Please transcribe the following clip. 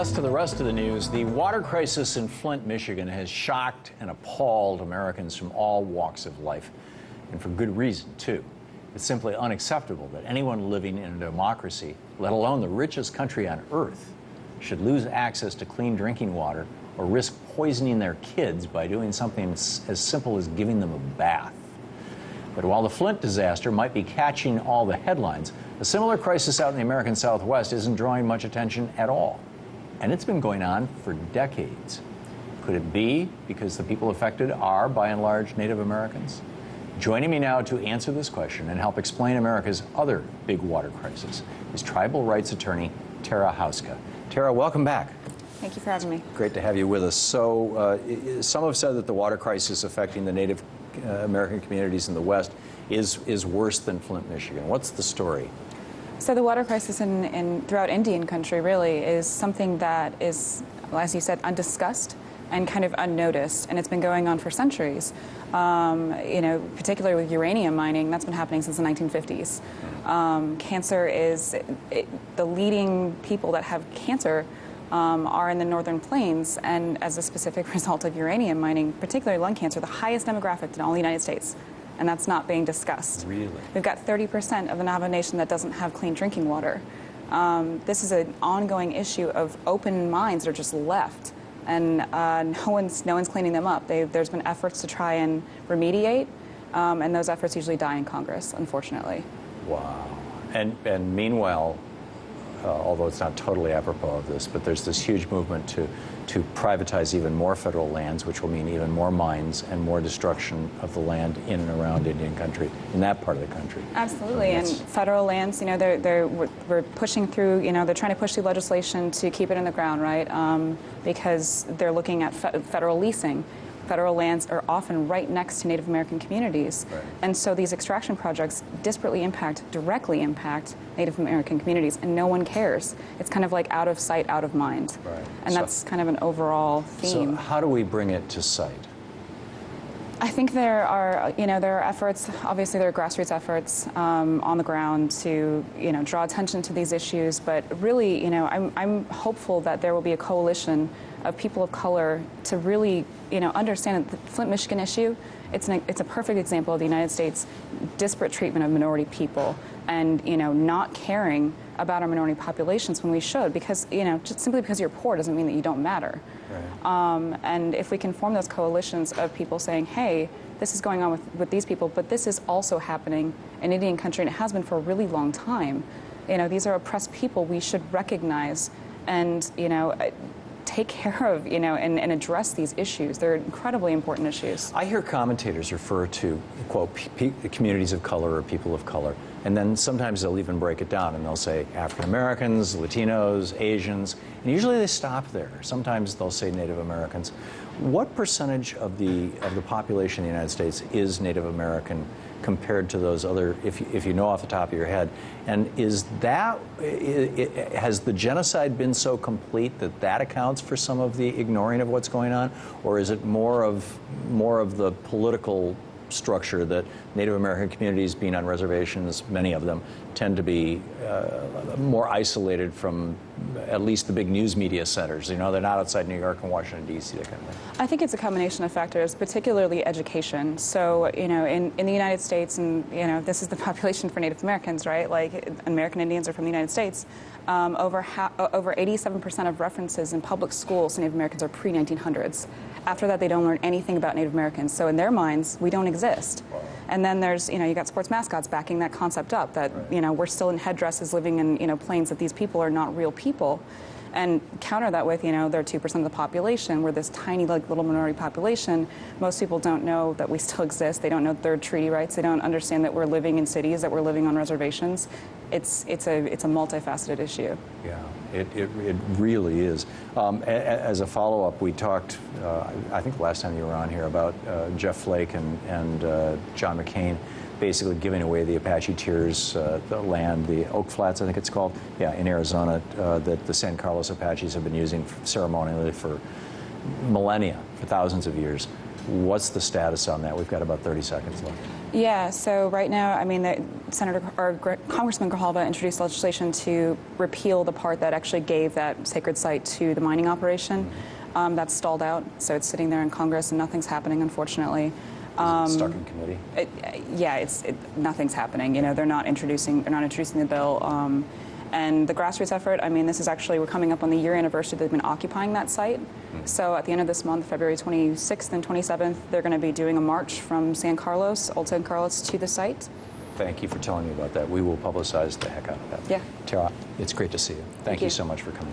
West to the rest of the news, the water crisis in Flint, Michigan has shocked and appalled Americans from all walks of life, and for good reason, too. It's simply unacceptable that anyone living in a democracy, let alone the richest country on earth, should lose access to clean drinking water or risk poisoning their kids by doing something as simple as giving them a bath. But while the Flint disaster might be catching all the headlines, a similar crisis out in the American Southwest isn't drawing much attention at all. And it's been going on for decades. Could it be because the people affected are, by and large, Native Americans? Joining me now to answer this question and help explain America's other big water crisis is tribal rights attorney Tara Houska. Tara, welcome back. Thank you for having me. Great to have you with us. So some have said that the water crisis affecting the Native American communities in the West is worse than Flint, Michigan. What's the story? So the water crisis throughout Indian country really is something that is, well, as you said, undiscussed and kind of unnoticed, and it's been going on for centuries. Particularly with uranium mining, that's been happening since the 1950s. Cancer is, the leading people that have cancer are in the northern plains, and as a specific result of uranium mining, particularly lung cancer, the highest demographic in all the United States, and that's not being discussed. Really? We've got 30% of the Navajo Nation that doesn't have clean drinking water. This is an ongoing issue of open mines that are just left, and no one's cleaning them up. There's been efforts to try and remediate, and those efforts usually die in Congress, unfortunately. Wow. And meanwhile, although it's not totally apropos of this, but there's this huge movement to privatize even more federal lands, which will mean even more mines and more destruction of the land in and around Indian country, in that part of the country. Absolutely, and federal lands, we're pushing through, they're trying to push through legislation to keep it in the ground, right? Because they're looking at federal leasing. Federal lands are often right next to Native American communities. Right. And so these extraction projects directly impact Native American communities, and no one cares. It's kind of like out of sight, out of mind. Right. And that's kind of an overall theme. So how do we bring it to sight? I think there are efforts, obviously there are grassroots efforts on the ground to, draw attention to these issues, but really, I'm hopeful that there will be a coalition of people of color to really, understand that the Flint, Michigan issue, it's a perfect example of the United States' disparate treatment of minority people and, not caring about our minority populations when we should, because, just simply because you're poor doesn't mean that you don't matter. Right. And if we can form those coalitions of people saying, hey, this is going on with these people, but this is also happening in Indian country, and it has been for a really long time. These are oppressed people we should recognize and, take care of, and address these issues. They're incredibly important issues. I hear commentators refer to, quote, communities of color or people of color, and then sometimes they'll even break it down and they'll say African Americans, Latinos, Asians, and usually they stop there. Sometimes they'll say Native Americans. What percentage of the population in the United States is Native American compared to those other, if you know off the top of your head? And has the genocide been so complete that accounts for some of the ignoring of what's going on, or is it more of the political structure that Native American communities, being on reservations, many of them, tend to be more isolated from at least the big news media centers? They're not outside New York and Washington, D.C., that kind of thing. I think it's a combination of factors, particularly education. So, in the United States, and, this is the population for Native Americans, right? Like, American Indians are from the United States. Over 87% of references in public schools to Native Americans are pre-1900s. After that, they don't learn anything about Native Americans. So in their minds, we don't exist. Wow. And then there's, you got sports mascots backing that concept up, that, right, we're still in headdresses living in, planes, that these people are not real people. And counter that with, they're 2% of the population. We're this tiny, little minority population. Most people don't know that we still exist. They don't know their treaty rights. They don't understand that we're living in cities, that we're living on reservations. It's a multifaceted issue. Yeah, it really is. As a follow-up, we talked, I think last time you were on here, about Jeff Flake and John McCain basically giving away the Apache Tears, the land, the Oak Flats, I think it's called, in Arizona, that the San Carlos Apaches have been using ceremonially for millennia, for thousands of years. What's the status on that? We've got about 30 seconds left. Yeah, so right now, I mean, Congressman Grijalva introduced legislation to repeal the part that actually gave that sacred site to the mining operation. That's stalled out, so it's sitting there in Congress and nothing's happening, unfortunately. Is it stuck in committee? Nothing's happening. You know, they're not introducing the bill. And the grassroots effort, I mean, this is actually, we're coming up on the year anniversary they've been occupying that site. So at the end of this month, February 26th and 27th, they're going to be doing a march from Old San Carlos, to the site. Thank you for telling me about that. We will publicize the heck out of that. Yeah. Tara, it's great to see you. Thank you so much for coming.